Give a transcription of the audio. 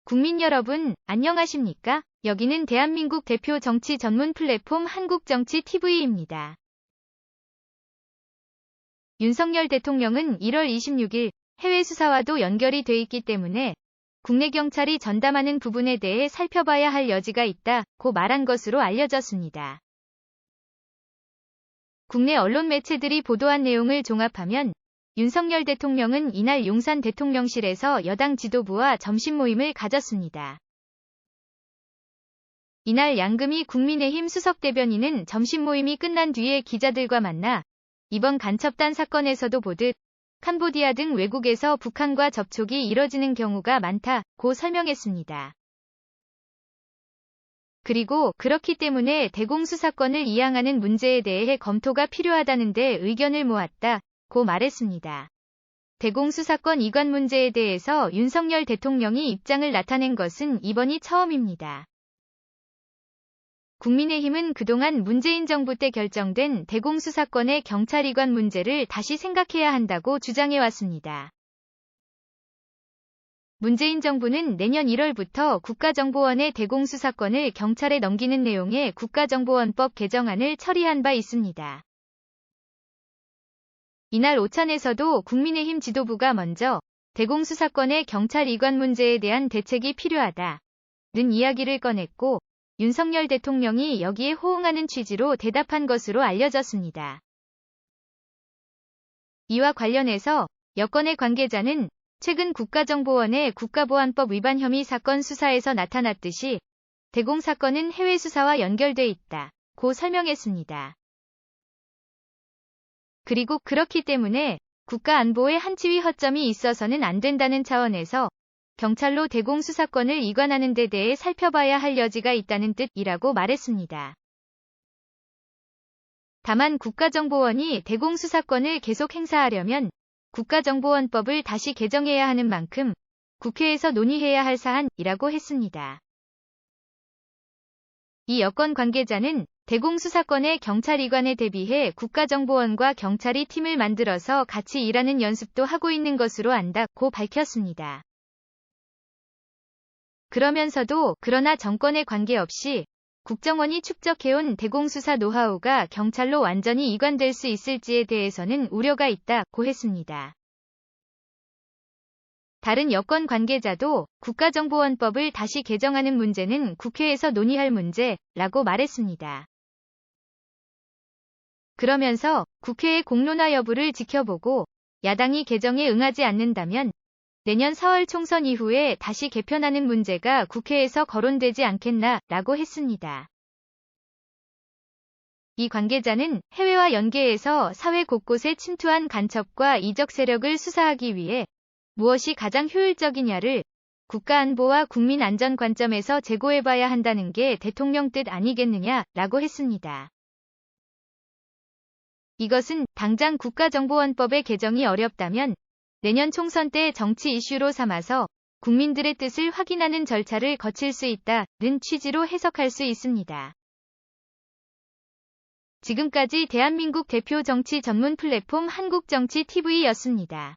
국민 여러분, 안녕하십니까? 여기는 대한민국 대표 정치 전문 플랫폼 한국정치TV입니다. 윤석열 대통령은 1월 26일 해외 수사와도 연결이 돼 있기 때문에 국내 경찰이 전담하는 부분에 대해 살펴봐야 할 여지가 있다고 말한 것으로 알려졌습니다. 국내 언론 매체들이 보도한 내용을 종합하면 윤석열 대통령은 이날 용산 대통령실에서 여당 지도부와 점심 모임을 가졌습니다. 이날 양금희 국민의힘 수석대변인은 점심 모임이 끝난 뒤에 기자들과 만나 이번 간첩단 사건에서도 보듯 캄보디아 등 외국에서 북한과 접촉이 이뤄지는 경우가 많다고 설명했습니다. 그리고 그렇기 때문에 대공수사권을 이양하는 문제에 대해 검토가 필요하다는 데 의견을 모았다고 말했습니다. 대공수사권 이관 문제에 대해서 윤석열 대통령이 입장을 나타낸 것은 이번이 처음입니다. 국민의힘은 그동안 문재인 정부 때 결정된 대공수사권의 경찰 이관 문제를 다시 생각해야 한다고 주장해왔습니다. 문재인 정부는 내년 1월부터 국가정보원의 대공수사권을 경찰에 넘기는 내용의 국가정보원법 개정안을 처리한 바 있습니다. 이날 오찬에서도 국민의힘 지도부가 먼저 대공수사권의 경찰 이관 문제에 대한 대책이 필요하다는 이야기를 꺼냈고 윤석열 대통령이 여기에 호응하는 취지로 대답한 것으로 알려졌습니다. 이와 관련해서 여권의 관계자는 최근 국가정보원의 국가보안법 위반 혐의 사건 수사에서 나타났듯이 대공사건은 해외 수사와 연결돼 있다고 설명했습니다. 그리고 그렇기 때문에 국가안보에 한치위 허점이 있어서는 안 된다는 차원에서 경찰로 대공수사권을 이관하는 데 대해 살펴봐야 할 여지가 있다는 뜻이라고 말했습니다. 다만 국가정보원이 대공수사권을 계속 행사하려면 국가정보원법을 다시 개정해야 하는 만큼 국회에서 논의해야 할 사안이라고 했습니다. 이 여권 관계자는 대공수사권의 경찰 이관에 대비해 국가정보원과 경찰이 팀을 만들어서 같이 일하는 연습도 하고 있는 것으로 안다고 밝혔습니다. 그러면서도 그러나 정권에 관계없이 국정원이 축적해온 대공수사 노하우가 경찰로 완전히 이관될 수 있을지에 대해서는 우려가 있다고 했습니다. 다른 여권 관계자도 국가정보원법을 다시 개정하는 문제는 국회에서 논의할 문제라고 말했습니다. 그러면서 국회의 공론화 여부를 지켜보고 야당이 개정에 응하지 않는다면 내년 4월 총선 이후에 다시 개편하는 문제가 국회에서 거론되지 않겠나라고 했습니다. 이 관계자는 해외와 연계해서 사회 곳곳에 침투한 간첩과 이적 세력을 수사하기 위해 무엇이 가장 효율적이냐를 국가안보와 국민안전 관점에서 재고해봐야 한다는 게 대통령 뜻 아니겠느냐라고 했습니다. 이것은 당장 국가정보원법의 개정이 어렵다면 내년 총선 때 정치 이슈로 삼아서 국민들의 뜻을 확인하는 절차를 거칠 수 있다는 취지로 해석할 수 있습니다. 지금까지 대한민국 대표 정치 전문 플랫폼 한국정치TV였습니다.